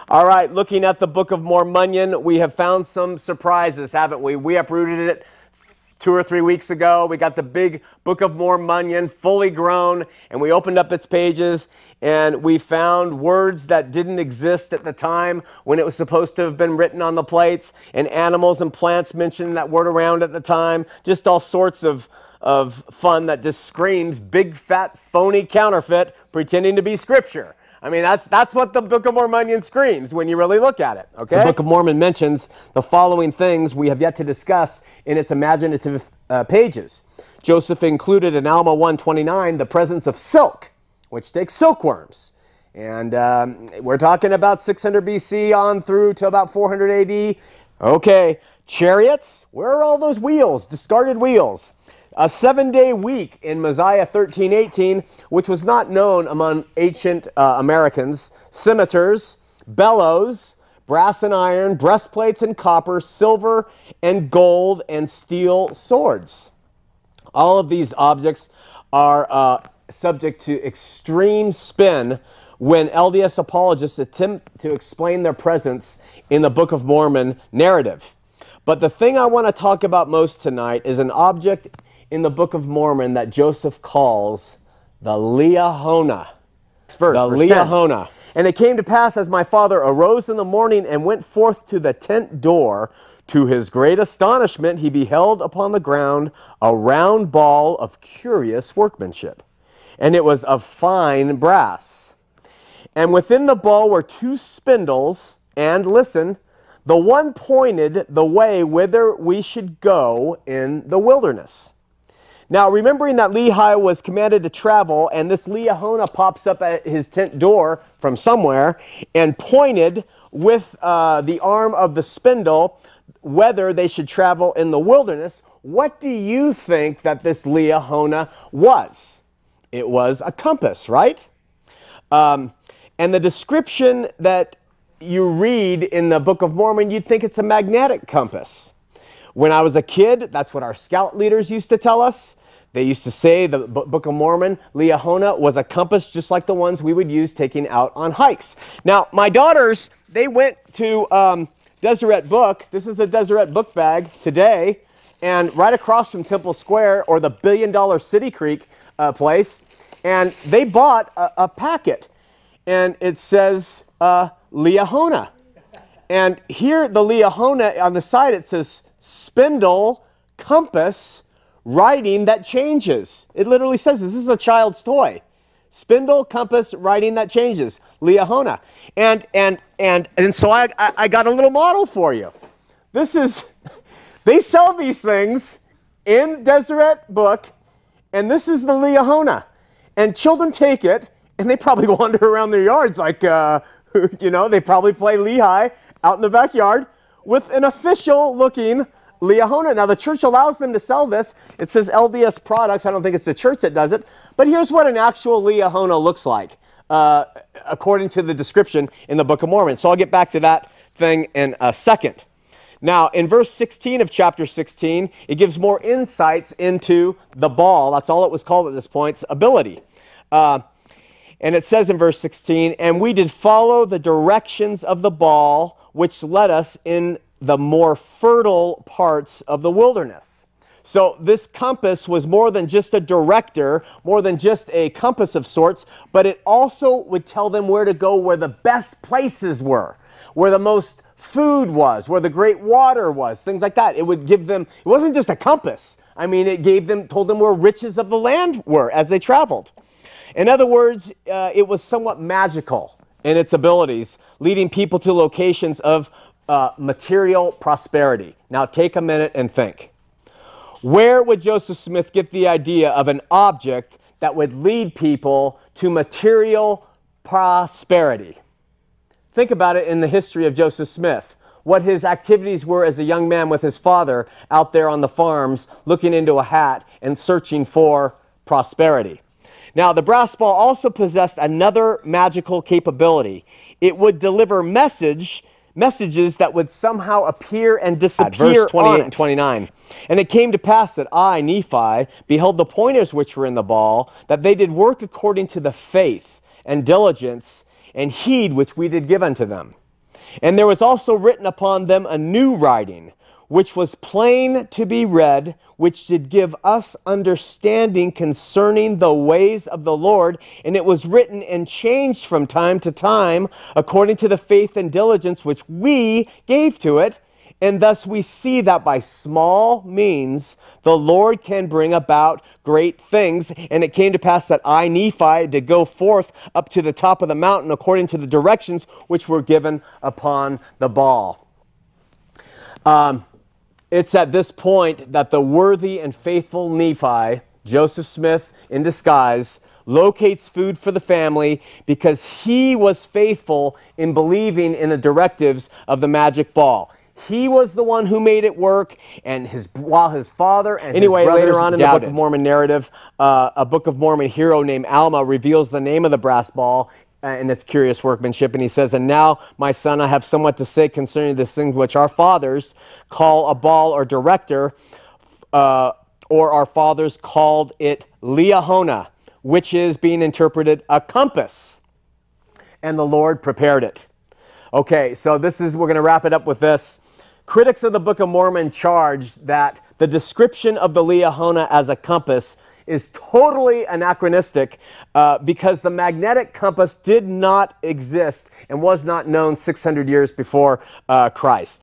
All right, looking at the Book of Mormon, we have found some surprises, haven't we? We uprooted it 2 or 3 weeks ago. We got the big Book of Mormon fully grown, and we opened up its pages, and we found words that didn't exist at the time when it was supposed to have been written on the plates, and animals and plants mentioned that word around at the time. Just all sorts of fun that just screams big, fat, phony counterfeit pretending to be Scripture. I mean, that's what the Book of Mormon screams when you really look at it, okay? The Book of Mormon mentions the following things we have yet to discuss in its imaginative pages. Joseph included in Alma 1:29 the presence of silk, which takes silkworms. And we're talking about 600 BC on through to about 400 AD. Okay, chariots, where are all those wheels, discarded wheels? A 7-day week in Mosiah 13:18, which was not known among ancient Americans. Scimitars, bellows, brass and iron, breastplates and copper, silver and gold, and steel swords. All of these objects are subject to extreme spin when LDS apologists attempt to explain their presence in the Book of Mormon narrative. But the thing I want to talk about most tonight is an object in the Book of Mormon that Joseph calls the Liahona. Verse 10. And it came to pass, as my father arose in the morning and went forth to the tent door, to his great astonishment he beheld upon the ground a round ball of curious workmanship, and it was of fine brass. And within the ball were 2 spindles, and listen, the one pointed the way whither we should go in the wilderness. Now, remembering that Lehi was commanded to travel, and this Liahona pops up at his tent door from somewhere and pointed with the arm of the spindle whether they should travel in the wilderness, what do you think that this Liahona was? It was a compass, right? And the description that you read in the Book of Mormon, you'd think it's a magnetic compass. When I was a kid, that's what our scout leaders used to tell us. They used to say the Book of Mormon, Liahona, was a compass just like the ones we would use taking out on hikes. Now, my daughters, they went to Deseret Book. This is a Deseret Book bag today, and right across from Temple Square, or the $1 billion City Creek place, and they bought a packet, and it says Liahona. And here, the Liahona, on the side, it says spindle, compass, writing that changes. It literally says this is a child's toy. Spindle, compass, writing that changes. Liahona. And so I got a little model for you. This is, they sell these things in Deseret Book, and this is the Liahona. And children take it, and they probably wander around their yards like, you know, they probably play Lehi out in the backyard with an official looking Liahona. Now, the church allows them to sell this. It says LDS products. I don't think it's the church that does it. But here's what an actual Liahona looks like, according to the description in the Book of Mormon. So I'll get back to that thing in a second. Now, in verse 16 of chapter 16, it gives more insights into the ball. That's all it was called at this point, its ability. And it says in verse 16, and we did follow the directions of the ball, which led us in the more fertile parts of the wilderness. So this compass was more than just a director, more than just a compass of sorts, but it also would tell them where to go, where the best places were, where the most food was, where the great water was, things like that. It would give them, it wasn't just a compass. I mean, it gave them, told them where riches of the land were as they traveled. In other words, it was somewhat magical in its abilities, leading people to locations of material prosperity. Now take a minute and think. Where would Joseph Smith get the idea of an object that would lead people to material prosperity? Think about it in the history of Joseph Smith, what his activities were as a young man with his father out there on the farms looking into a hat and searching for prosperity. Now, the brass ball also possessed another magical capability. It would deliver messages that would somehow appear and disappear. Verse 28 and 29. And it came to pass that I, Nephi, beheld the pointers which were in the ball, that they did work according to the faith and diligence and heed which we did give unto them. And there was also written upon them a new writing, which was plain to be read, which did give us understanding concerning the ways of the Lord. And it was written and changed from time to time, according to the faith and diligence which we gave to it. And thus we see that by small means the Lord can bring about great things. And it came to pass that I, Nephi, did go forth up to the top of the mountain according to the directions which were given upon the ball. It's at this point that the worthy and faithful Nephi, Joseph Smith in disguise, locates food for the family because he was faithful in believing in the directives of the magic ball. He was the one who made it work, and while his father and his brothers later on in the Book of Mormon narrative, a Book of Mormon hero named Alma reveals the name of the brass ball and its curious workmanship, and he says, "And now, my son, I have somewhat to say concerning this thing which our fathers call a ball or director, or our fathers called it liahona, which is being interpreted a compass. And the Lord prepared it." Okay, so we're going to wrap it up with this. Critics of the Book of Mormon charge that the description of the liahona as a compass is totally anachronistic because the magnetic compass did not exist and was not known 600 years before Christ.